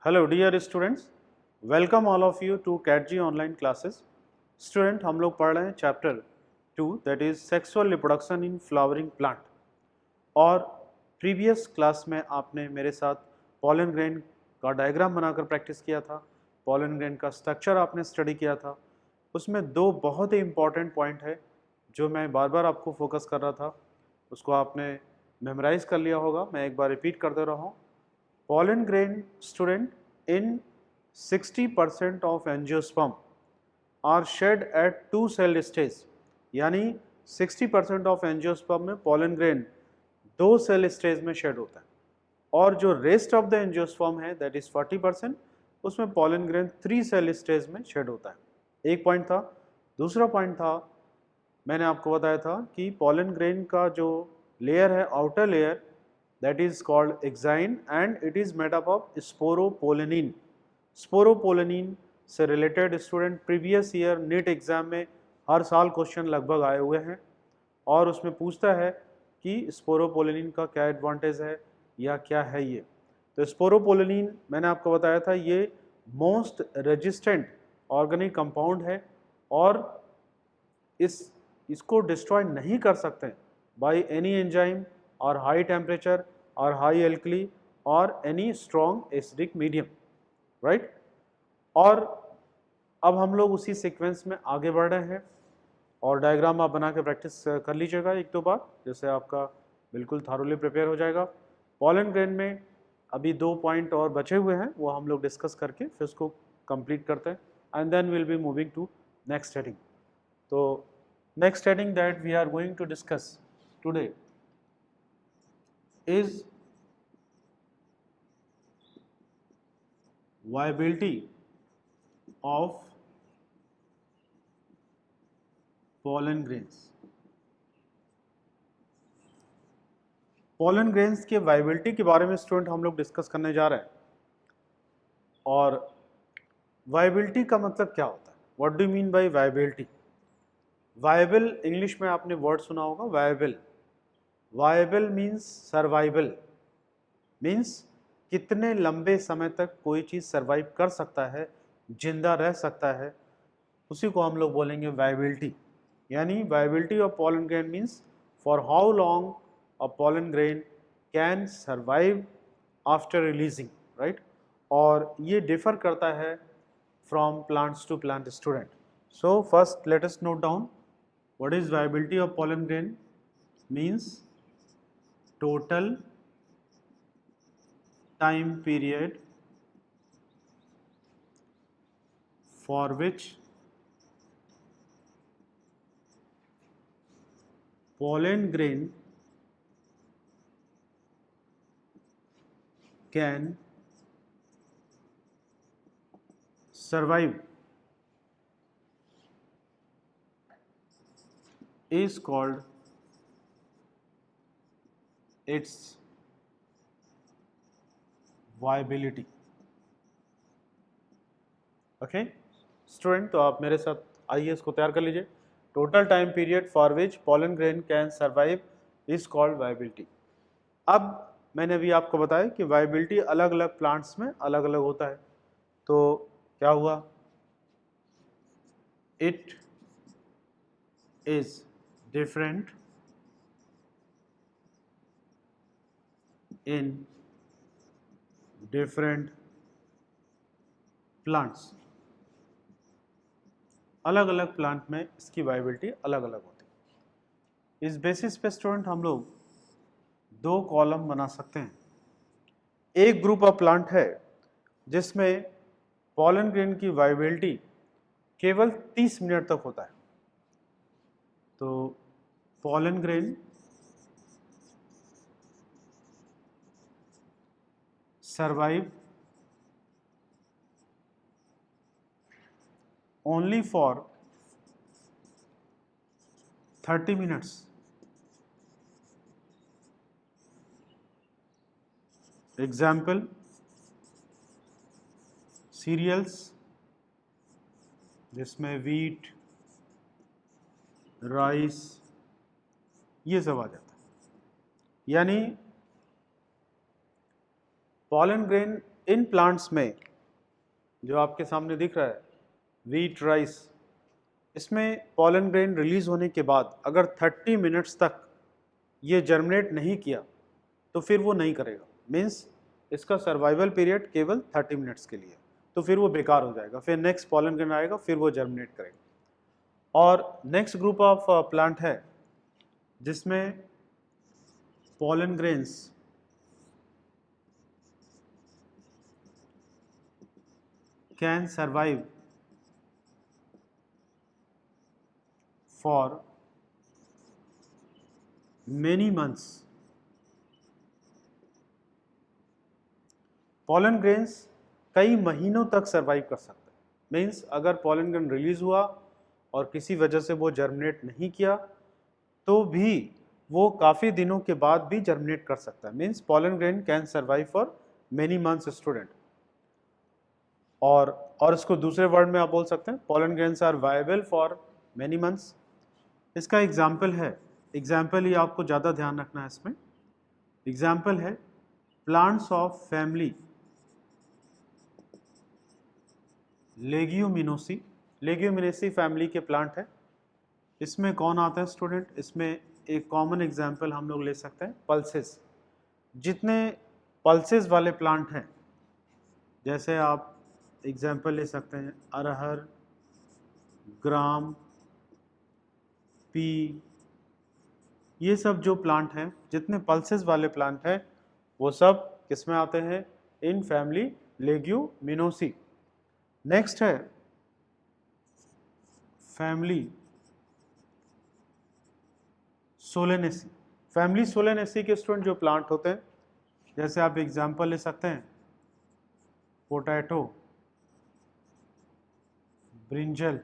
Hello dear students, welcome all of you to कैटजी online classes. Student, हम लोग पढ़ रहे हैं chapter 2 that is sexual reproduction in flowering plant. और प्रीवियस क्लास में आपने मेरे साथ पॉलन ग्रेन का डायग्राम बनाकर प्रैक्टिस किया था, पॉलन ग्रेन का स्ट्रक्चर आपने स्टडी किया था। उसमें दो बहुत ही इम्पॉर्टेंट पॉइंट है जो मैं बार बार आपको फोकस कर रहा था, उसको आपने मेमोराइज कर लिया होगा। मैं एक बार रिपीट कर दे रहा हूँ। Pollen grain, student, in 60% of angiosperm are shed at two cell stage, यानी 60% ऑफ एंजियोस्पर्म में pollen grain दो सेल स्टेज में शेड होता है, और जो रेस्ट ऑफ द एंजियोस्पर्म है दैट इज 40%, उसमें pollen grain three cell stage में शेड होता है। एक पॉइंट था। दूसरा पॉइंट था, मैंने आपको बताया था कि pollen grain का जो लेयर है, outer layer, that is called exine and it is made up of sporopollenin. Sporopollenin से related student previous year NEET exam में हर साल क्वेश्चन लगभग आए हुए हैं, और उसमें पूछता है कि स्पोरोपोलेनिन का क्या एडवांटेज है या क्या है ये। तो स्पोरोपोलेनिन मैंने आपको बताया था ये मोस्ट रेजिस्टेंट ऑर्गेनिक कंपाउंड है, और इसको डिस्ट्रॉय नहीं कर सकते बाय एनी एंजाइम और हाई टेम्परेचर और हाई एल्कली और any strong acidic medium, right. और अब हम लोग उसी सीक्वेंस में आगे बढ़ रहे हैं, और डायग्राम आप बना के प्रैक्टिस कर लीजिएगा एक दो बार, जैसे आपका बिल्कुल थारोली प्रिपेयर हो जाएगा। पॉलन ग्रेन में अभी दो पॉइंट और बचे हुए हैं, वो हम लोग डिस्कस करके फिर उसको कंप्लीट करते हैं, and then will be moving to next heading. तो next heading that we are going to discuss today is viability of pollen grains। pollen grains के viability के बारे में स्टूडेंट हम लोग डिस्कस करने जा रहे हैं। और viability का मतलब क्या होता है? What do you mean by viability? Viable English में आपने वर्ड सुना होगा, viable. Viable means survival, means कितने लंबे समय तक कोई चीज़ सर्वाइव कर सकता है, जिंदा रह सकता है, उसी को हम लोग बोलेंगे वायबिलिटी। यानी viability of pollen grain means for how long a pollen grain can survive after releasing, right. और ये डिफर करता है from plants to plant student. So first let us note down what is viability of pollen grain means total time period for which pollen grain can survive is called its viability। Okay student, तो आप मेरे साथ आइए इसको तैयार कर लीजिए। Total time period for which pollen grain can survive is called viability. अब मैंने अभी आपको बताया कि वायबिलिटी अलग अलग प्लांट्स में अलग अलग होता है। तो क्या हुआ, it is different in different plants। अलग अलग प्लांट में इसकी वायबिलिटी अलग अलग होती है। इस बेसिस पे स्टूडेंट हम लोग दो कॉलम बना सकते हैं। एक ग्रुप ऑफ प्लांट है जिसमें पॉलन ग्रेन की वायबिलिटी केवल 30 मिनट तक होता है। तो pollen grain survive only for 30 minutes। Example cereals जिसमें वीट, राइस, ये सब आ जाता है। यानी pollen grain इन प्लांट्स में जो आपके सामने दिख रहा है वीट राइस, इसमें पॉलन ग्रेन रिलीज होने के बाद अगर 30 मिनट्स तक ये जर्मिनेट नहीं किया तो फिर वो नहीं करेगा, मीन्स इसका सर्वाइवल पीरियड केवल 30 मिनट्स के लिए, तो फिर वो बेकार हो जाएगा, फिर नेक्स्ट पॉलन ग्रेन आएगा, फिर वो जर्मिनेट करेगा। और नेक्स्ट ग्रुप ऑफ प्लांट है जिसमें pollen grains can survive for many months. Pollen grains कई महीनों तक सर्वाइव कर सकते हैं, मीन्स अगर पॉलन ग्रेन रिलीज हुआ और किसी वजह से वो जर्मिनेट नहीं किया तो भी वो काफ़ी दिनों के बाद भी जर्मिनेट कर सकता है, means pollen grain can survive for many months student. और इसको दूसरे वर्ड में आप बोल सकते हैं pollen grains are viable for many months. इसका एग्जाम्पल है, एग्जाम्पल ही आपको ज़्यादा ध्यान रखना है इसमें, एग्जाम्पल है plants of family Leguminosae. Leguminosae family के प्लांट है। इसमें कौन आता है स्टूडेंट, इसमें एक कॉमन एग्जाम्पल हम लोग ले सकते हैं पल्सेस। जितने पल्सेस वाले प्लांट हैं, जैसे आप एग्जाम्पल ले सकते हैं अरहर, ग्राम, पी, ये सब जो प्लांट हैं, जितने पल्सेस वाले प्लांट हैं वो सब किसमें आते हैं, इन फैमिली लेग्यूमिनोसी। नेक्स्ट है फैमिली सोलेनेसी। फैमिली सोलेनेसी के स्टूडेंट जो प्लांट होते हैं, जैसे आप एग्जांपल ले सकते हैं पोटैटो, ब्रिंजल,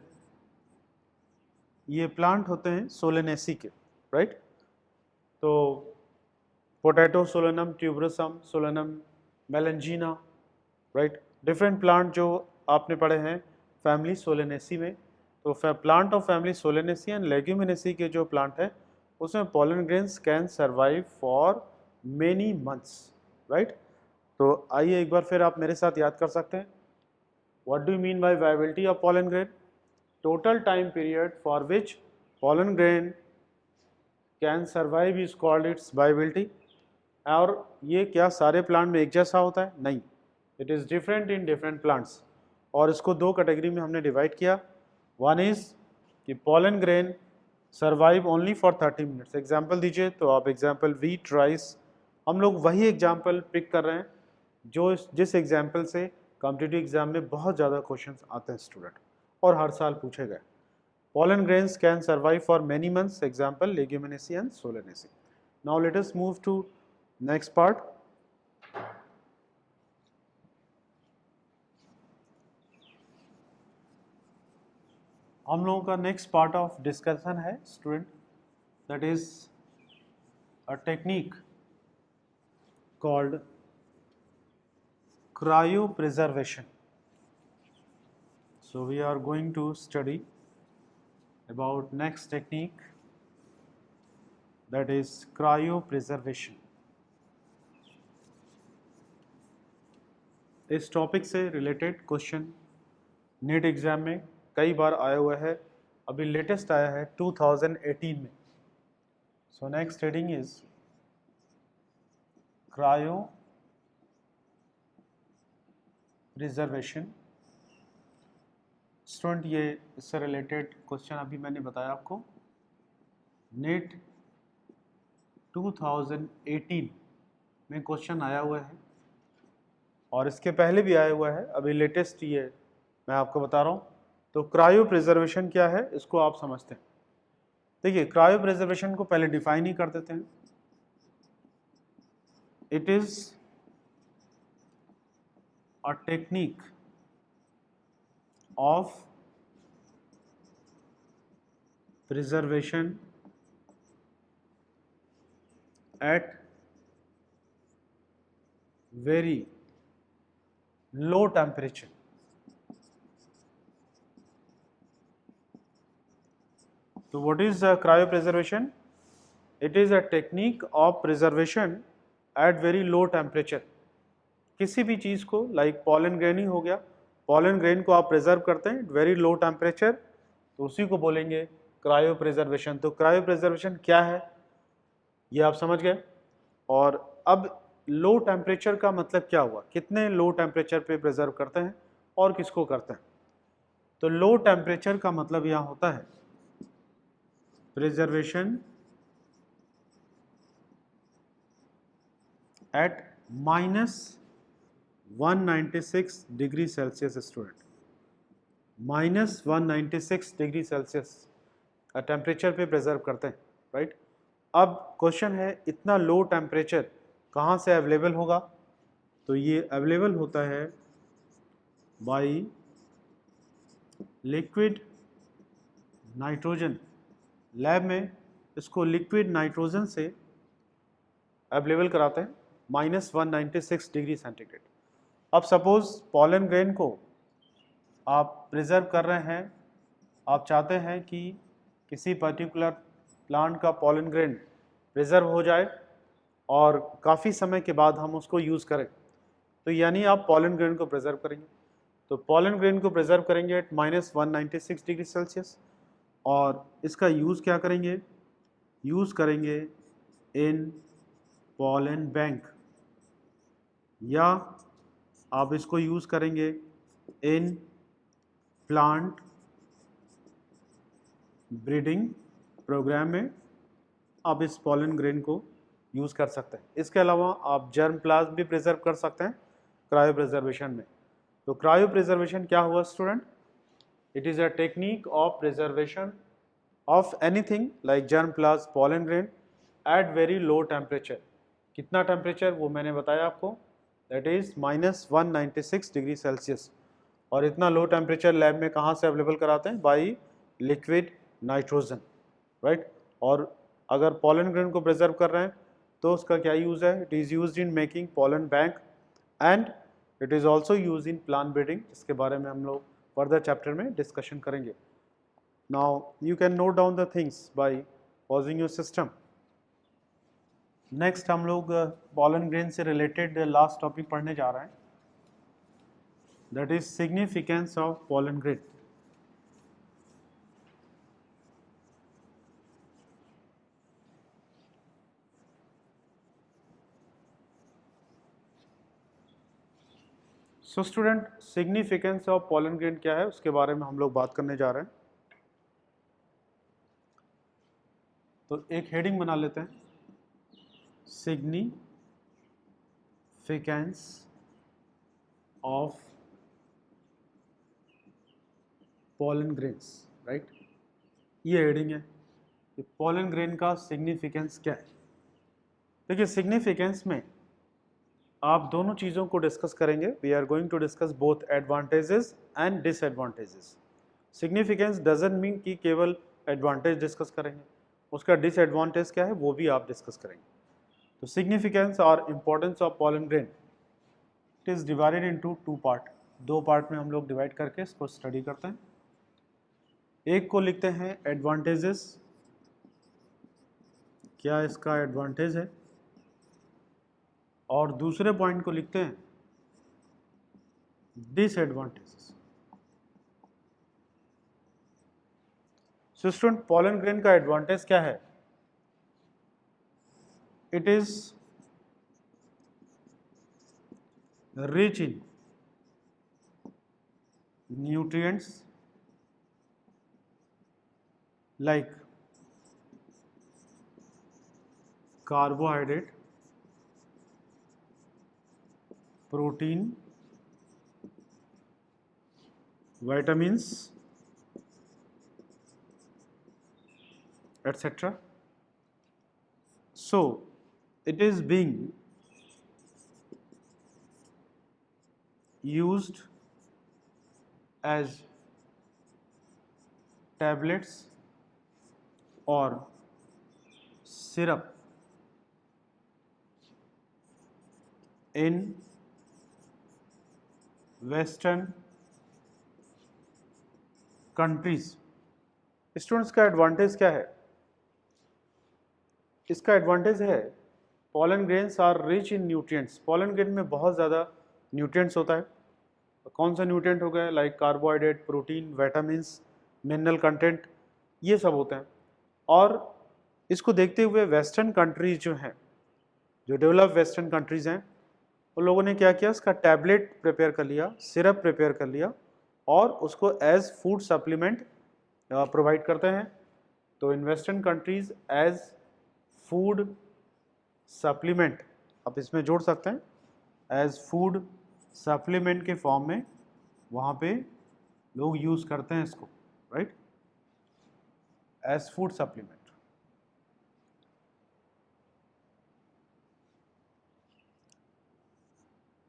ये प्लांट होते हैं सोलेनेसी के, राइट। तो potato Solanum tuberosum, Solanum melongena, right, different plant जो आपने पढ़े हैं फैमिली सोलेनेसी में। तो plant of family Solanaceae and Leguminosae के जो प्लांट है उसमें pollen grains can survive for many months, right. तो आइए एक बार फिर आप मेरे साथ याद कर सकते हैं, what do you mean by viability of pollen grain, total time period for which pollen grain can survive is called its viability. और ये क्या सारे प्लांट में एक जैसा होता है, नहीं, it is different in different plants. और इसको दो कैटेगरी में हमने डिवाइड किया, वन इज़ कि pollen grain survive only for 30 minutes. Example दीजिए, तो आप एग्जाम्पल वीट राइस, हम लोग वही एग्जाम्पल पिक कर रहे हैं जो जिस एग्जाम्पल से कॉम्पिटिटिव एग्जाम में बहुत ज़्यादा क्वेश्चंस आते हैं स्टूडेंट और हर साल पूछे गए। Pollen grains can survive for many months, example leguminosae and solanaceae. Now let us move to next part. हम लोगों का नेक्स्ट पार्ट ऑफ डिस्कशन है student, that is a technique called cryopreservation. So we are going to study about next technique, that is cryopreservation. इस topic से related question NEET exam में कई बार आया हुआ है, अभी लेटेस्ट आया है 2018 में। So next heading is cryo preservation. Student ये इससे रिलेटेड क्वेश्चन अभी मैंने बताया आपको, नेट 2018 में क्वेश्चन आया हुआ है और इसके पहले भी आया हुआ है, अभी लेटेस्ट ये मैं आपको बता रहा हूँ। तो क्रायो प्रिजर्वेशन क्या है इसको आप समझते हैं। देखिए, क्रायो प्रिजर्वेशन को पहले डिफाइन ही कर देते हैं। It is a technique of preservation at very low temperature. So what is cryopreservation? It is a technique of preservation at very low temperature. किसी भी चीज़ को, लाइक पॉलन ग्रेन ही हो गया, पॉलन ग्रेन को आप प्रिजर्व करते हैं वेरी लो टेम्परेचर, तो उसी को बोलेंगे क्रायो प्रिजर्वेशन। तो क्रायो प्रिजर्वेशन क्या है ये आप समझ गए। और अब लो टेम्परेचर का मतलब क्या हुआ, कितने लो टेम्परेचर पे प्रिजर्व करते हैं और किसको करते हैं। तो लो टेम्परेचर का मतलब यहाँ होता है preservation at -196 degree Celsius. Student, -196 degree Celsius temperature पे प्रिजर्व करते हैं, राइट। अब क्वेश्चन है इतना लो टेम्परेचर कहाँ से अवेलेबल होगा, तो ये अवेलेबल होता है बाई लिक्विड नाइट्रोजन। लैब में इसको लिक्विड नाइट्रोजन से अवेलेबल कराते हैं -196 डिग्री सेंटीग्रेड। अब सपोज पॉलन ग्रेन को आप प्रिजर्व कर रहे हैं, आप चाहते हैं कि किसी पर्टिकुलर प्लांट का पॉलन ग्रेन प्रिजर्व हो जाए और काफ़ी समय के बाद हम उसको यूज़ करें, तो यानी आप पॉलन ग्रेन को प्रिजर्व करेंगे। तो पॉलन ग्रेन को प्रिजर्व करेंगे एट -196 डिग्री सेल्सियस, और इसका यूज़ क्या करेंगे, यूज़ करेंगे इन पॉलन बैंक, या आप इसको यूज़ करेंगे इन प्लांट ब्रीडिंग प्रोग्राम में आप इस पॉलन ग्रेन को यूज़ कर सकते हैं। इसके अलावा आप जर्म प्लाज्म भी प्रिजर्व कर सकते हैं क्रायो प्रिजर्वेशन में। तो क्रायो प्रिजर्वेशन क्या हुआ student, it is a technique of preservation of anything like germplasm, pollen grain at very low temperature. कितना टेम्परेचर वो मैंने बताया आपको, दैट इज़ -196 डिग्री सेल्सियस। और इतना लो टेम्परेचर लैब में कहाँ से अवेलेबल कराते हैं, बाई लिक्विड नाइट्रोजन, राइट। और अगर पॉलन ग्रेन को प्रिजर्व कर रहे हैं तो उसका क्या यूज़ है, it is used in making pollen bank and it is also use in plant breeding, जिसके बारे में हम लोग फर्दर चैप्टर में डिस्कशन करेंगे। Now you can note down the things by pausing your system. Next हम लोग पॉलन ग्रेन से रिलेटेड लास्ट टॉपिक पढ़ने जा रहे हैं, that is significance of pollen grain. So student, significance of pollen grain क्या है उसके बारे में हम लोग बात करने जा रहे हैं। तो एक हेडिंग बना लेते हैं, significance of pollen grains, right. ये हेडिंग है कि पॉलन ग्रेन का सिग्निफिकेंस क्या है। देखिए, सिग्निफिकेंस में आप दोनों चीज़ों को डिस्कस करेंगे। We are going to discuss both advantages and disadvantages. Significance doesn't mean कि केवल एडवांटेज डिस्कस करेंगे, उसका डिसएडवांटेज क्या है वो भी आप डिस्कस करेंगे। तो सिग्निफिकेंस और importance of pollen grain, it is divided into two part. दो पार्ट में हम लोग डिवाइड करके इसको स्टडी करते हैं। एक को लिखते हैं एडवांटेजेस, क्या इसका एडवांटेज है, और दूसरे पॉइंट को लिखते हैं disadvantages. So student, pollen grain का एडवांटेज क्या है, it is rich in nutrients like carbohydrate, protein, vitamins, etc. So it is being used as tablets or syrup in western countries. Students, का एडवांटेज क्या है, इसका एडवांटेज है pollen grains are rich in nutrients. Pollen grain में बहुत ज़्यादा nutrients होता है। कौन सा न्यूट्रिएंट हो गया, like carbohydrate, protein, vitamins, mineral content, ये सब होते हैं। और इसको देखते हुए वेस्टर्न कंट्रीज जो हैं, जो डेवलप वेस्टर्न कंट्रीज हैं, उन लोगों ने क्या किया, इसका टैबलेट प्रिपेयर कर लिया, सिरप प्रिपेयर कर लिया और उसको एज फूड सप्लीमेंट प्रोवाइड करते हैं। तो इन western countries as food supplement आप इसमें जोड़ सकते हैं, एज फूड सप्लीमेंट के फॉर्म में वहाँ पे लोग यूज़ करते हैं इसको, right, as food supplement.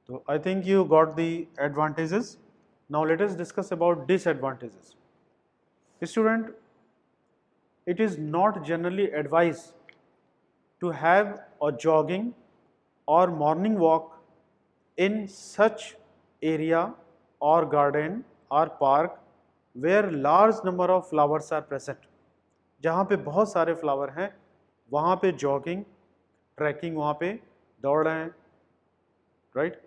So I think you got the advantages. Now let us discuss about disadvantages. Student, it is not generally advised to have a jogging or morning walk in such area or garden or park where large number of flowers are present. जहाँ पे बहुत सारे flower हैं वहाँ पे jogging, trekking, वहाँ पे दौड़ रहे हैं, राइट,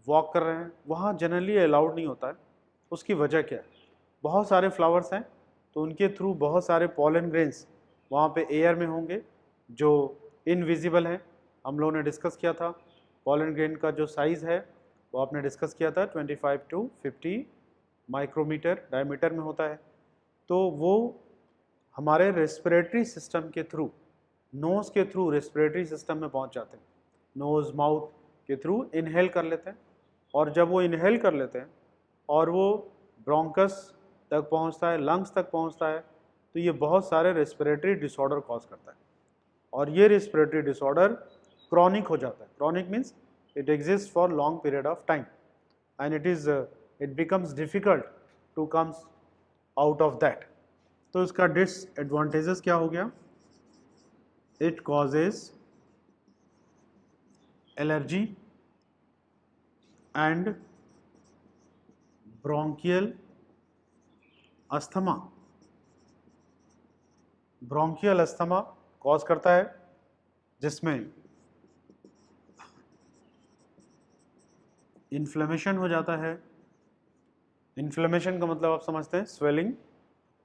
वॉक कर रहे हैं, वहाँ जनरली अलाउड नहीं होता है। उसकी वजह क्या है, बहुत सारे फ्लावर्स हैं तो उनके थ्रू बहुत सारे पॉलन ग्रेन्स वहाँ पे एयर में होंगे जो इनविजिबल हैं। हम लोगों ने डिस्कस किया था पॉलन ग्रेन का जो साइज़ है वो आपने डिस्कस किया था 25 to 50 माइक्रोमीटर डायमीटर में होता है। तो वो हमारे रेस्पिरेटरी सिस्टम के थ्रू, नोज़ के थ्रू रेस्पिरेटरी सिस्टम में पहुँच जाते हैं, नोज़ माउथ के थ्रू इनहेल कर लेते हैं और जब वो इनहेल कर लेते हैं और वो ब्रोंकस तक पहुंचता है, लंग्स तक पहुंचता है, तो ये बहुत सारे रेस्पिरेटरी डिसऑर्डर कॉज करता है और ये रेस्पिरेटरी डिसऑर्डर क्रॉनिक हो जाता है। Chronic means it exist for long period of time and it becomes difficult to comes out of that. तो इसका डिसएडवांटेजेस क्या हो गया, it causes allergy and bronchial asthma. Bronchial asthma cause करता है जिसमें इन्फ्लेमेशन हो जाता है। इन्फ्लेमेशन का मतलब आप समझते हैं स्वेलिंग,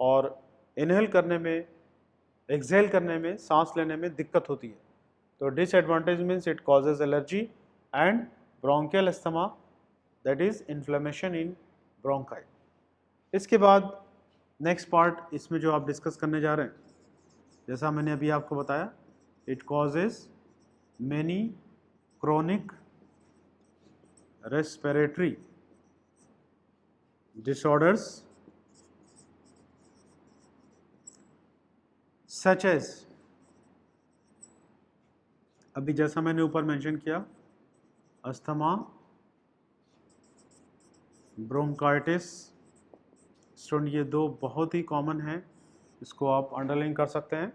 और इनहेल करने में, एक्सहेल करने में, सांस लेने में दिक्कत होती है। तो disadvantage means it causes allergy and bronchial asthma, that is inflammation in bronchi. इसके बाद नेक्स्ट पार्ट इसमें जो आप डिस्कस करने जा रहे हैं, जैसा मैंने अभी आपको बताया, it causes many chronic respiratory disorders such as, अभी जैसा मैंने ऊपर मेंशन किया, अस्थमा, ब्रोंकाइटिस। स्टूडेंट ये दो बहुत ही कॉमन हैं, इसको आप अंडरलाइन कर सकते हैं।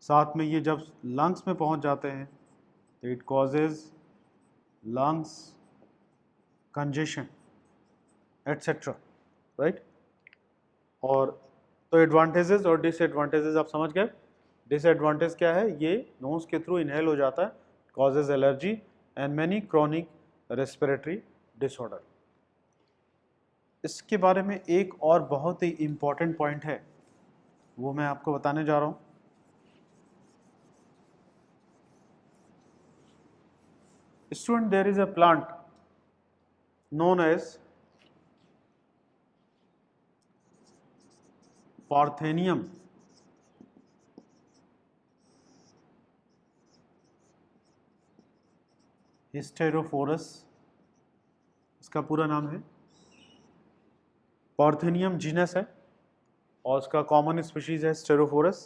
साथ में ये जब लंग्स में पहुंच जाते हैं तो it causes lungs congestion etcetera, right. और तो एडवांटेजेस और डिसएडवांटेजेस आप समझ गए। डिसएडवांटेज क्या है, ये नोज के थ्रू इनहेल हो जाता है, causes allergy and many chronic respiratory disorder. इसके बारे में एक और बहुत ही इम्पॉर्टेंट पॉइंट है, वो मैं आपको बताने जा रहा हूँ। Student, there is a plant known as Parthenium hysterophorus, इसका पूरा नाम है। पार्थेनियम जीनस है और इसका कॉमन स्पीशीज है स्टेरोफोरस।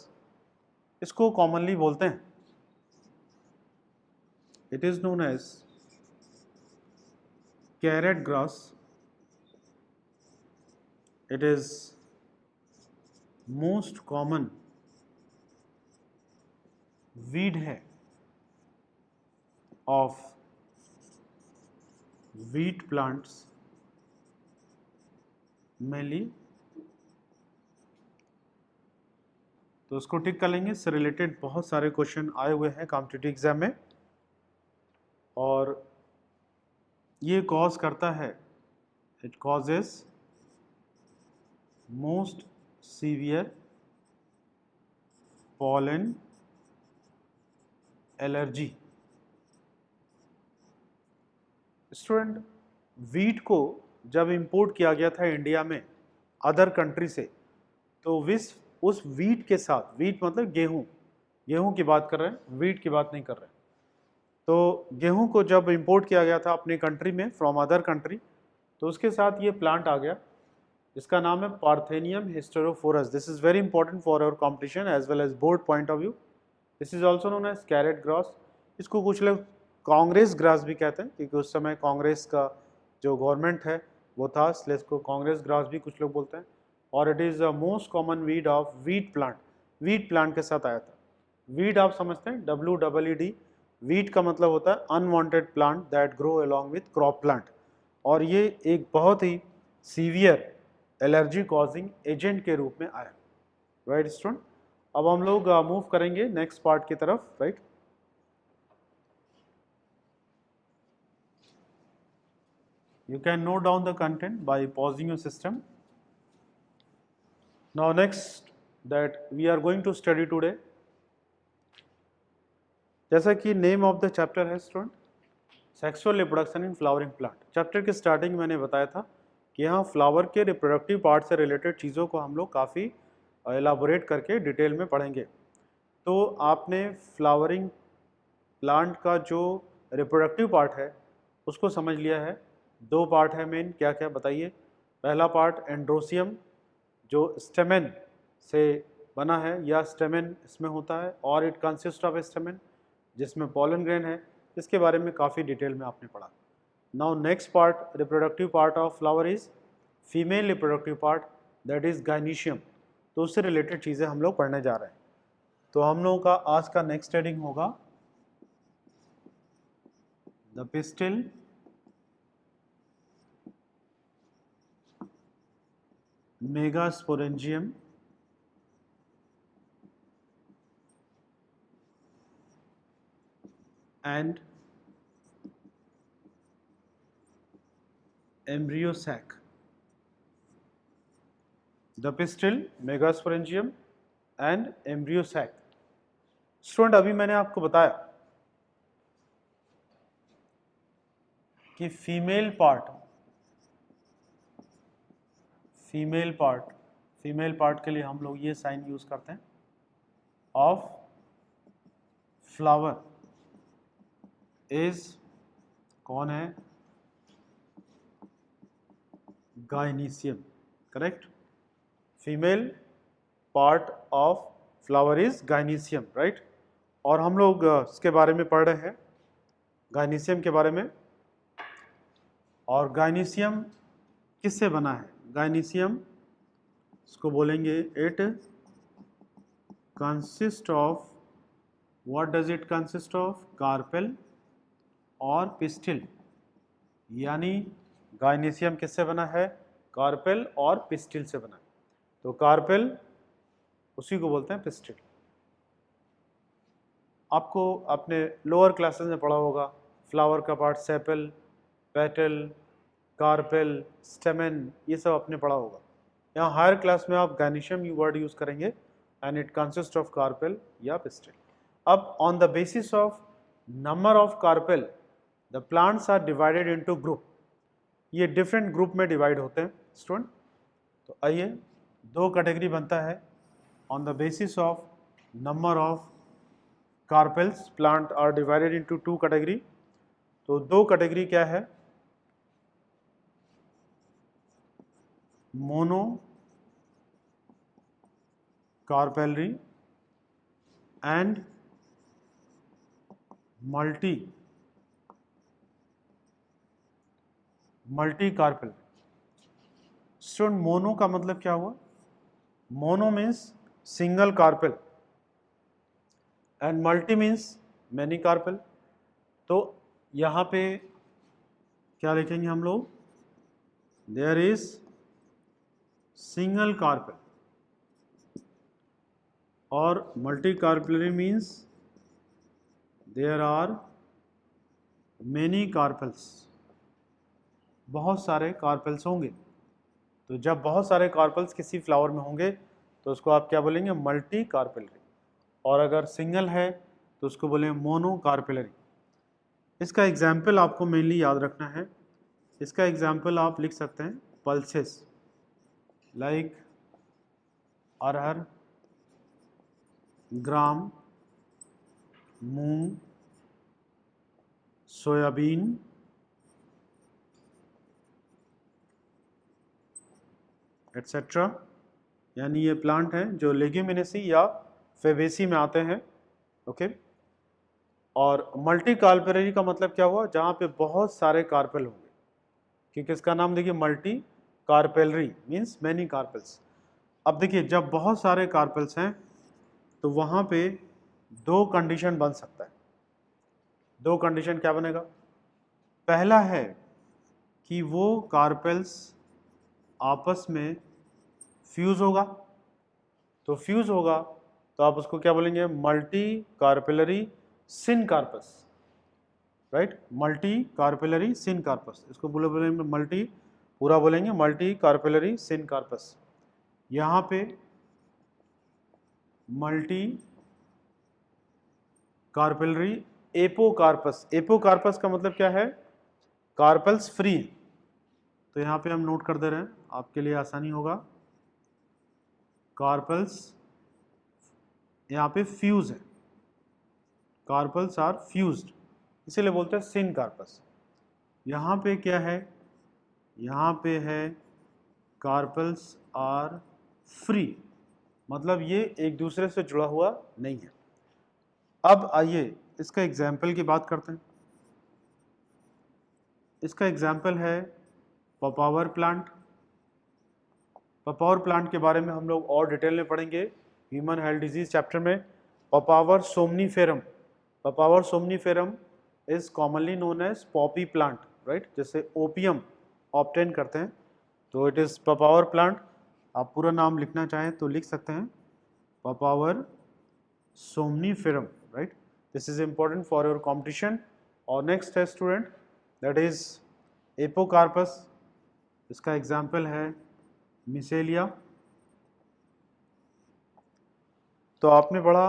इसको कॉमनली बोलते हैं, it is known as carrot grass. It is most common weed है ऑफ wheat plants mainly। तो उसको टिक कर लेंगे। इससे रिलेटेड बहुत सारे क्वेश्चन आए हुए हैं कॉम्पिटिटिव एग्जाम में, और ये कॉज करता है, it causes most severe pollen allergy. Student, wheat को जब इंपोर्ट किया गया था इंडिया में अदर कंट्री से, तो उस वीट के साथ, वीट मतलब गेहूं, गेहूं की बात कर रहे हैं, वीट की बात नहीं कर रहे हैं। तो गेहूं को जब इंपोर्ट किया गया था अपनी कंट्री में फ्रॉम अदर कंट्री, तो उसके साथ ये प्लांट आ गया, इसका नाम है Parthenium hysterophorus. This is very important for our competition as well as board point of view. This is also known as carrot grass. इसको कुछ लोग कांग्रेस ग्रास भी कहते हैं, क्योंकि उस समय कांग्रेस का जो गवर्नमेंट है वो था, इसलिए इसको कांग्रेस ग्रास भी कुछ लोग बोलते हैं। और it is the most common weed of wheat plant, wheat plant के साथ आया था। वीड आप समझते हैं, WEED। वीट का मतलब होता है unwanted plant that grow along with crop plant, और ये एक बहुत ही सीवियर एलर्जी कॉजिंग एजेंट के रूप में आया। राइट स्टूडेंट, अब हम लोग मूव करेंगे नेक्स्ट पार्ट की तरफ। Right, you can note down the content by pausing your system. Now next that we are going to study today, जैसा कि नेम ऑफ द चैप्टर है student, sexual reproduction in flowering plant. Chapter के starting मैंने बताया था कि यहाँ flower के रिप्रोडक्टिव पार्ट से रिलेटेड चीज़ों को हम लोग काफ़ी एलाबोरेट करके डिटेल में पढ़ेंगे। तो आपने फ्लावरिंग प्लांट का जो रिप्रोडक्टिव पार्ट है उसको समझ लिया है। दो पार्ट है मेन, क्या क्या बताइए। पहला पार्ट एंड्रोसियम, जो स्टेमेन से बना है या स्टेमेन इसमें होता है, और इट कंसिस्ट ऑफ स्टेमेन जिसमें पॉलन ग्रेन है, इसके बारे में काफ़ी डिटेल में आपने पढ़ा। Now next part, reproductive part of flower is female reproductive part, that is gynoecium. तो उससे रिलेटेड चीज़ें हम लोग पढ़ने जा रहे हैं। तो हम लोगों का आज का नेक्स्ट हेडिंग होगा the pistil megasporangium and embryo sac. The pistil, megasporangium and embryo sac. Student, अभी मैंने आपको बताया कि फीमेल पार्ट के लिए हम लोग ये साइन यूज करते हैं ऑफ फ्लावर इज, कौन है, gynoecium. Correct, female part of flower is gynoecium. Right, और हम लोग इसके बारे में पढ़ रहे हैं, गाइनीशियम के बारे में। और गाइनीशियम किससे बना है? गाइनीशियम इसको बोलेंगे it consist of, what does it consist of? Carpel और पिस्टिल। यानी गाइनीशियम किससे बना है? कार्पेल और पिस्टिल से बना है। तो कार्पेल उसी को बोलते हैं पिस्टिल। आपको अपने लोअर क्लासेस में पढ़ा होगा फ्लावर का part, sepal, petal, carpel, stamen, ये सब आपने पढ़ा होगा। यहाँ हायर क्लास में आप गाइनीशियम वर्ड यूज करेंगे and it consist of carpel या पिस्टिल। अब on the basis of number of carpel the plants are divided into group. ये डिफरेंट ग्रुप में डिवाइड होते हैं स्टूडेंट। तो आइए, दो कैटेगरी बनता है on the basis of number of carpels plant are divided into two category. तो दो कैटेगरी क्या है? Mono carpellary and multi carpel. Student, mono का मतलब क्या हुआ? Mono means single carpel and multi means many carpel. तो यहाँ पे क्या लिखेंगे हम लोग? देयर इज सिंगल कार्पेल, और multi carpellary means there are many carpels. बहुत सारे कार्पेल्स होंगे। तो जब बहुत सारे कार्पेल्स किसी फ्लावर में होंगे तो उसको आप क्या बोलेंगे, मल्टी कार्पेलरी। और अगर सिंगल है तो उसको बोलेंगे मोनो कार्पेलरी। इसका एग्जाम्पल आपको मेनली याद रखना है। इसका एग्जाम्पल आप लिख सकते हैं पल्सेस, लाइक अरहर, ग्राम, मूंग, सोयाबीन, एट्सेट्रा। यानी ये प्लांट हैं जो लेग्यूमिनेसी या फेबेसी में आते हैं। ओके। और मल्टी कार्पेलरी का मतलब क्या हुआ, जहाँ पे बहुत सारे कार्पेल होंगे, क्योंकि इसका नाम देखिए multi carpellary means many carpels. अब देखिए जब बहुत सारे कार्पेल्स हैं तो वहाँ पे दो कंडीशन बन सकता है। दो कंडीशन क्या बनेगा, पहला है कि वो कार्पेल्स आपस में फ्यूज होगा। तो फ्यूज होगा तो आप उसको क्या बोलेंगे, multi carpellary syncarpous, right, multi carpellary syncarpous. इसको बोलेंगे मल्टी, पूरा बोलेंगे मल्टी कार्पेलरी सिनकार्पस। यहाँ पे मल्टी कार्पेलरी एपोकार्पस। एपोकार्पस का मतलब क्या है, कार्पल्स फ्री। तो यहाँ पे हम नोट कर दे रहे हैं, आपके लिए आसानी होगा। कार्पल्स यहाँ पे फ्यूज है, कार्पल्स आर फ्यूज्ड, इसीलिए बोलते हैं सिन कार्पस। यहाँ पे क्या है, यहाँ पे है कार्पल्स आर फ्री, मतलब ये एक दूसरे से जुड़ा हुआ नहीं है। अब आइए इसका एग्जाम्पल की बात करते हैं। इसका एग्जाम्पल है पपावर प्लांट। पपावर प्लांट के बारे में हम लोग और डिटेल में पढ़ेंगे ह्यूमन हेल्थ डिजीज चैप्टर में। Papaver somniferum, Papaver somniferum is commonly known as poppy plant, right, जैसे ओपियम ऑब्टेन करते हैं, तो इट इज़ पपावर प्लांट। आप पूरा नाम लिखना चाहें तो लिख सकते हैं, Papaver somniferum, right. This is important for your competition. और नेक्स्ट है स्टूडेंट, दैट इज एपोकार्पस। इसका एग्जाम्पल है मिसेलिया। तो आपने पढ़ा,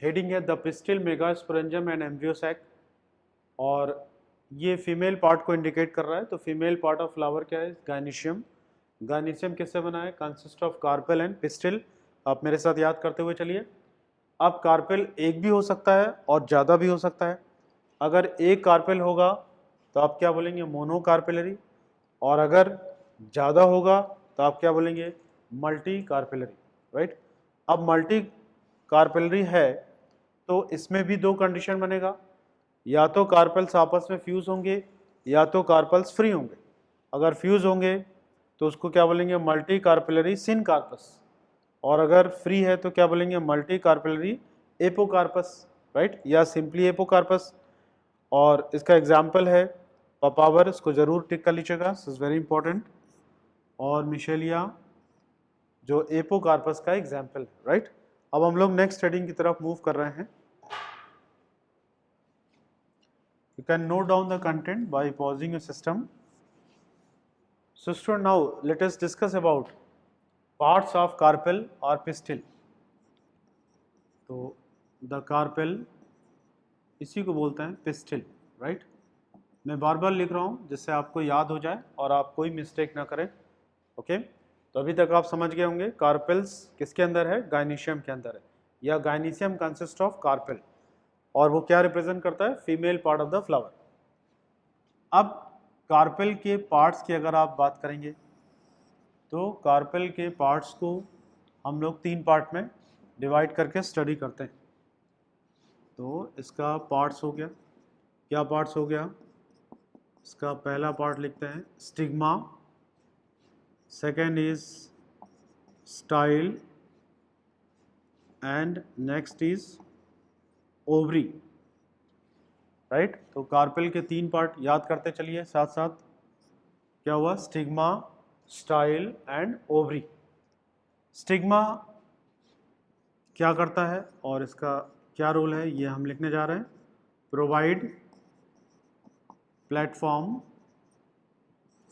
हेडिंग है the pistil megasporangium and embryo sac, और ये फीमेल पार्ट को इंडिकेट कर रहा है। तो फीमेल पार्ट ऑफ फ्लावर क्या है, गायनीशियम। गायनीशियम किससे बना है, consist of carpel and pistil. आप मेरे साथ याद करते हुए चलिए। अब कार्पेल एक भी हो सकता है और ज़्यादा भी हो सकता है। अगर एक कार्पेल होगा तो आप क्या बोलेंगे, मोनो कार्पेलरी। और अगर ज़्यादा होगा तो आप क्या बोलेंगे, मल्टी कार्पेलरी, राइट। अब मल्टी कार्पेलरी है तो इसमें भी दो कंडीशन बनेगा, या तो कार्पेल्स आपस में फ्यूज होंगे या तो कार्पेल्स फ्री होंगे। अगर फ्यूज होंगे तो उसको क्या बोलेंगे, मल्टी कार्पेलरी सिनकार्पस। और अगर फ्री है तो क्या बोलेंगे, मल्टी कार्पेलरी एपोकार्पस, राइट, या सिंपली एपोकार्पस। और इसका एग्जाम्पल है पपावर, इसको जरूर टिक कर लीजिएगा, इज वेरी इंपॉर्टेंट। और मिशेलिया जो एपोकार्पस का एग्जाम्पल है, राइट। अब हम लोग नेक्स्ट हेडिंग की तरफ मूव कर रहे हैं। You can note down the content by pausing your system. So student, now let us discuss about parts of carpel or pistil. तो the carpel इसी को बोलते हैं पिस्टिल, राइट। मैं बार बार लिख रहा हूँ जिससे आपको याद हो जाए और आप कोई मिस्टेक ना करें। ओके। तो अभी तक आप समझ गए होंगे कार्पेल्स किसके अंदर है, गायनीशियम के अंदर है, या गायनीशियम कंसिस्ट ऑफ कार्पेल, और वो क्या रिप्रेजेंट करता है, female part of the flower. अब कार्पेल के पार्ट्स की अगर आप बात करेंगे तो कार्पेल के पार्ट्स को हम लोग तीन पार्ट में डिवाइड करके स्टडी करते हैं। तो इसका पार्ट्स हो गया, क्या पार्ट्स हो गया, इसका पहला पार्ट लिखते हैं stigma, second is style, and next is ovary, right. तो कार्पेल के तीन पार्ट याद करते चलिए साथ साथ। क्या हुआ, stigma, style and ovary. Stigma क्या करता है और इसका क्या रोल है, ये हम लिखने जा रहे हैं। Provide platform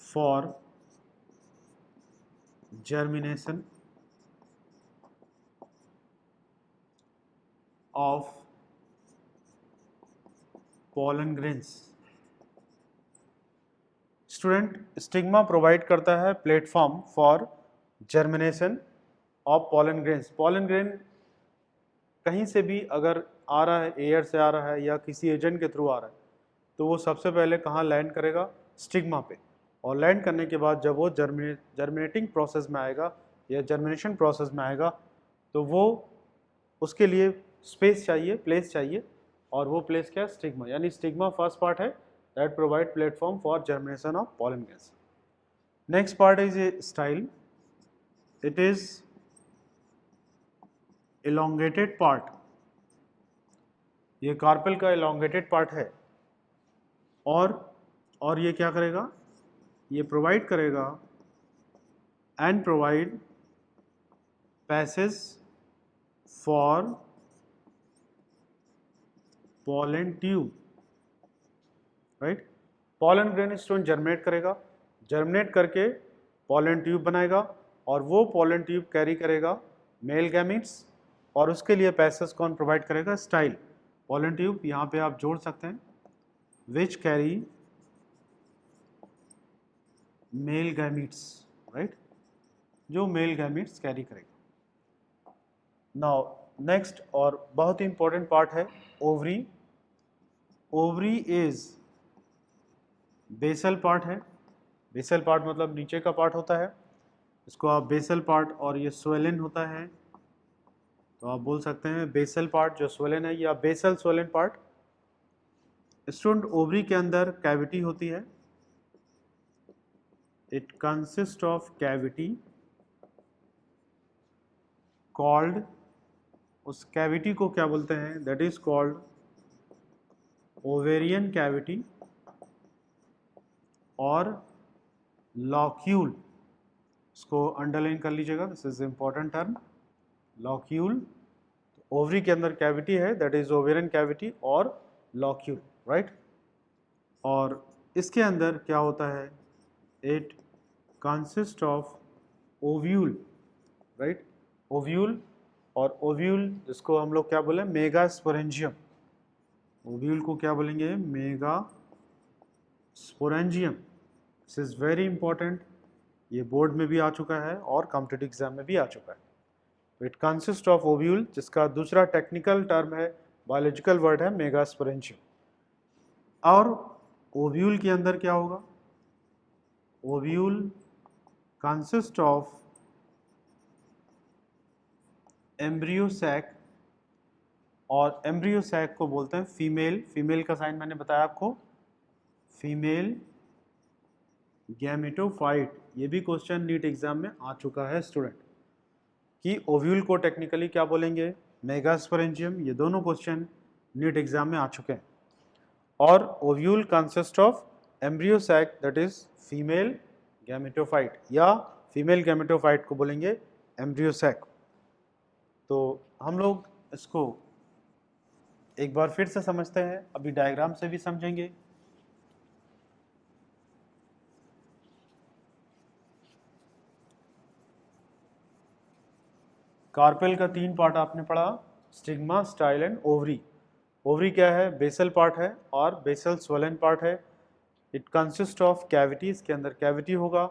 for germination of pollen grains। Student, stigma provide करता है platform for germination of pollen grains. Pollen grain कहीं से भी अगर आ रहा है, एयर से आ रहा है या किसी एजेंट के थ्रू आ रहा है, तो वो सबसे पहले कहाँ लैंड करेगा? स्टिग्मा पे। और लैंड करने के बाद जब वो जर्मिनेटिंग प्रोसेस में आएगा या जर्मिनेशन प्रोसेस में आएगा, तो वो उसके लिए स्पेस चाहिए, प्लेस चाहिए, और वो प्लेस क्या है? स्टिग्मा। यानी स्टिग्मा फर्स्ट पार्ट है that provide platform for germination of pollen grains. Next part is a style. It is elongated part. ये कार्पेल का elongated part है, और ये क्या करेगा? ये प्रोवाइड करेगा and provide passage for pollen tube. Right? Pollen grain stone germinate करेगा, जर्मिनेट करके पॉलन ट्यूब बनाएगा, और वो पॉलन ट्यूब कैरी करेगा मेल गैमीट्स, और उसके लिए पैसेज कौन प्रोवाइड करेगा? स्टाइल। पॉलन ट्यूब यहाँ पे आप जोड़ सकते हैं, which carry male gametes, right? जो मेल गैमीट्स कैरी करेगा। नाउ नेक्स्ट और बहुत ही इंपॉर्टेंट पार्ट है ovary. Ovary is basal part है। बेसल पार्ट मतलब नीचे का पार्ट होता है, इसको आप बेसल पार्ट, और ये स्वेलन होता है, तो आप बोल सकते हैं बेसल पार्ट जो स्वेलन है, या basal swollen part. Student, ovary के अंदर कैविटी होती है। It consist of cavity called, उस कैविटी को क्या बोलते हैं? That is called ovarian cavity और लॉक्यूल। इसको अंडरलाइन कर लीजिएगा, this is important term, locule. Ovary के अंदर कैविटी है, दैट इज ओवेरियन कैविटी और लॉक्यूल, राइट? और इसके अंदर क्या होता है? It consist of ovule, right? Ovule, और ओव्यूल जिसको हम लोग क्या बोले? मेगास्पोरेंजियम। ओव्यूल को क्या बोलेंगे? Megasporangium. This is very important, ये बोर्ड में भी आ चुका है और कॉम्पिटिटिव एग्जाम में भी आ चुका है। तो इट कंसिस्ट ऑफ ओव्यूल, जिसका दूसरा टेक्निकल टर्म है, बायोलॉजिकल वर्ड है मेगास्पोरेंजियम। और ओव्यूल के अंदर क्या होगा? Ovule consist of embryo sac, और एम्ब्रियो सैक को बोलते हैं फीमेल। फीमेल का साइन मैंने बताया आपको, फीमेल गैमेटोफाइट। ये भी क्वेश्चन नीट एग्जाम में आ चुका है स्टूडेंट, कि ओव्यूल को टेक्निकली क्या बोलेंगे? मेगास्पोरेंजियम। ये दोनों क्वेश्चन नीट एग्जाम में आ चुके हैं। और ovule consist of embryo sac, that is female gametophyte, या फीमेल गैमेटोफाइट को बोलेंगे एम्ब्रियो सैक। तो हम लोग इसको एक बार फिर से समझते हैं, अभी डायग्राम से भी समझेंगे। कार्पेल का 3 पार्ट आपने पढ़ा, stigma, style and ovary. Ovary क्या है? बेसल पार्ट है और बेसल स्वेलन पार्ट है। इट कंसिस्ट ऑफ कैविटीज, के अंदर कैविटी होगा,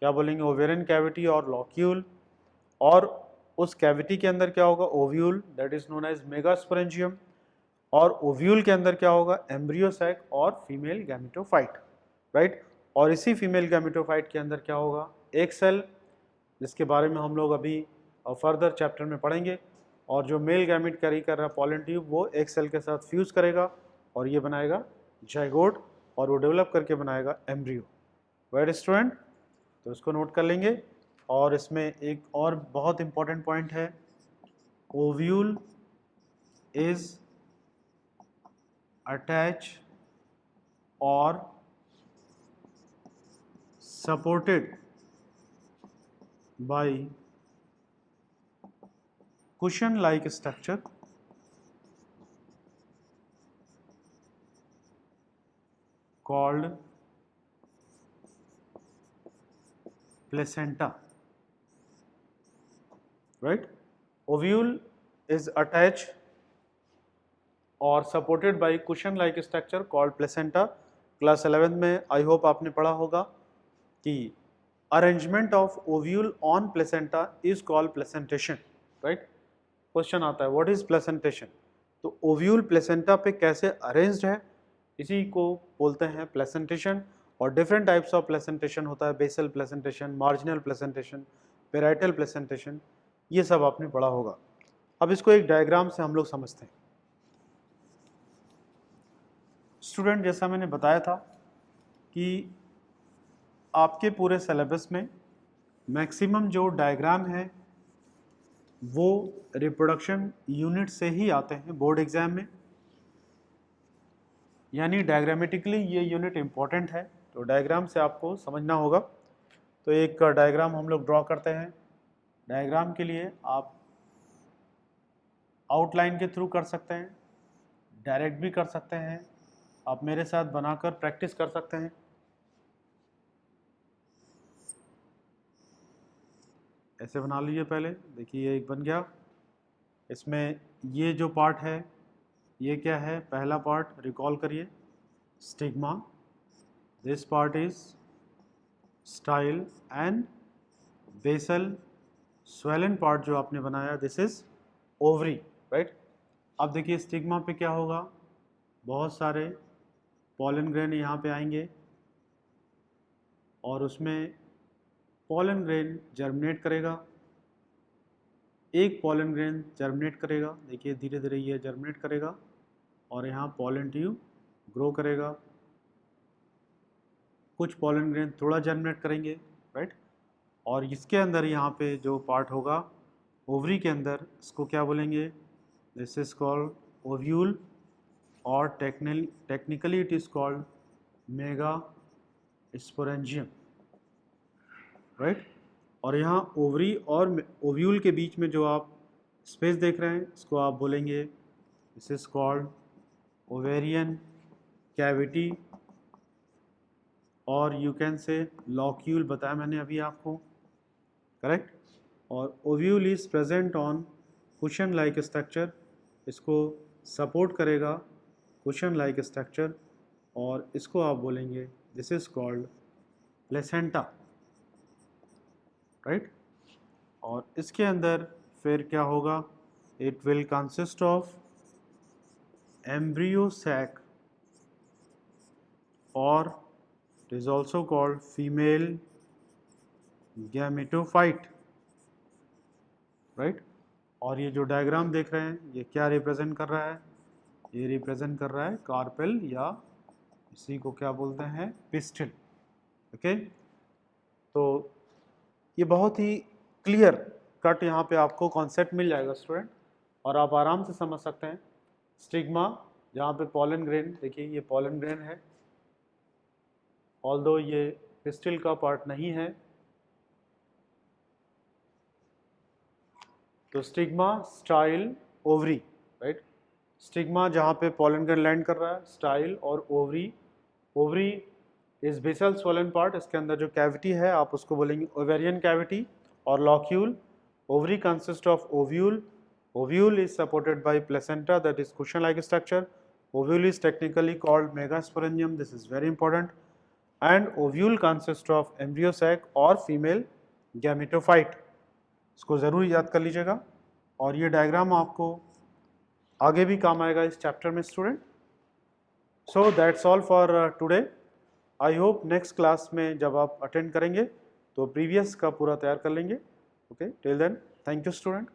क्या बोलेंगे? ओवेरियन कैविटी और लॉक्यूल। और उस कैविटी के अंदर क्या होगा? Ovule, that is known as megasporangium. और ओव्यूल के अंदर क्या होगा? एम्ब्रियो सैक और फीमेल गैमेटोफाइट, राइट? और इसी फीमेल गैमेटोफाइट के अंदर क्या होगा? एक सेल, जिसके बारे में हम लोग अभी फर्दर चैप्टर में पढ़ेंगे। और जो मेल गैमेट कैरी कर रहा है पॉलन ट्यूब, वो एक सेल के साथ फ्यूज करेगा और ये बनाएगा जाइगोट, और वो डेवलप करके बनाएगा एम्ब्रियो। वेरी स्टूडेंट, तो इसको नोट कर लेंगे। और इसमें एक और बहुत इंपॉर्टेंट पॉइंट है, ओव्यूल इज अटैच और supported by cushion like structure called called placenta, right? Ovule is attached or supported by cushion like structure called placenta. Class 11 में आई होप आपने पढ़ा होगा कि arrangement of ovule on placenta is called placentation, right? Question आता है what is placentation, तो ovule placenta पे कैसे अरेंज्ड है इसी को बोलते हैं प्लेसेंटेशन। और डिफरेंट टाइप्स ऑफ प्लेसेंटेशन होता है, basal placentation, marginal placentation, parietal placentation, ये सब आपने पढ़ा होगा। अब इसको एक डायग्राम से हम लोग समझते हैं। स्टूडेंट, जैसा मैंने बताया था कि आपके पूरे सिलेबस में मैक्सिमम जो डायग्राम है वो रिप्रोडक्शन यूनिट से ही आते हैं बोर्ड एग्जाम में, यानी डायग्रामेटिकली ये यूनिट इम्पॉर्टेंट है, तो डायग्राम से आपको समझना होगा। तो एक डायग्राम हम लोग ड्रॉ करते हैं। डायग्राम के लिए आप आउटलाइन के थ्रू कर सकते हैं, डायरेक्ट भी कर सकते हैं, आप मेरे साथ बनाकर प्रैक्टिस कर सकते हैं। ऐसे बना लीजिए पहले, देखिए ये एक बन गया। इसमें ये जो पार्ट है ये क्या है, पहला पार्ट रिकॉल करिए, stigma, this part is style and basal swollen part जो आपने बनाया दिस इज ओवरी, राइट? अब देखिए स्टिग्मा पे क्या होगा, बहुत सारे पॉलन ग्रेन यहाँ पे आएंगे और उसमें पॉलन ग्रेन जर्मिनेट करेगा, एक पॉलन ग्रेन जर्मिनेट करेगा, देखिए धीरे धीरे ये जर्मिनेट करेगा और यहाँ पॉलन ट्यूब ग्रो करेगा, कुछ पॉलन ग्रेन थोड़ा जर्मिनेट करेंगे, राइट? और इसके अंदर यहाँ पे जो पार्ट होगा ओवरी के अंदर, इसको क्या बोलेंगे, दिस इज कॉल्ड ओव्यूल और technically it is called mega sporangium, right? और यहाँ ओवरी और ओव्यूल के बीच में जो आप स्पेस देख रहे हैं इसको आप बोलेंगे this is called ovarian cavity, और यू कैन से लॉक्यूल, बताया मैंने अभी आपको, करेक्ट? और ovule is present on cushion like structure, इसको सपोर्ट करेगा कुशन लाइक स्ट्रक्चर और इसको आप बोलेंगे this is called placenta, right? और इसके अंदर फिर क्या होगा, it will consist of embryo sac और it is also called female gametophyte, right? और ये जो डायग्राम देख रहे हैं ये क्या रिप्रेजेंट कर रहा है, ये रिप्रेजेंट कर रहा है कार्पेल या इसी को क्या बोलते हैं पिस्टिल, ओके? तो ये बहुत ही क्लियर कट यहाँ पे आपको कॉन्सेप्ट मिल जाएगा स्टूडेंट, और आप आराम से समझ सकते हैं। स्टिग्मा जहाँ पे पॉलन ग्रेन, देखिए ये पॉलन ग्रेन है, ऑल्दो ये पिस्टिल का पार्ट नहीं है, तो stigma, style, ovary, right? Stigma जहाँ पे पॉलन ग्रेन लैंड कर रहा है, स्टाइल और ओवरी, ओवरी इस बेसल स्वोलन पार्ट, इसके अंदर जो कैविटी है आप उसको बोलेंगे ओवेरियन कैविटी, और locule, ovary consist of ovule, ovule is supported by placenta that is cushion like structure, ovule is technically called megasporangium, this is very important, and ovule consist of embryo sac और female gametophyte, इसको ज़रूर याद कर लीजिएगा। और ये diagram आपको आगे भी काम आएगा इस चैप्टर में student. So that's all for today. I hope next class में जब आप अटेंड करेंगे तो प्रीवियस का पूरा तैयार कर लेंगे। Okay, till then thank you student.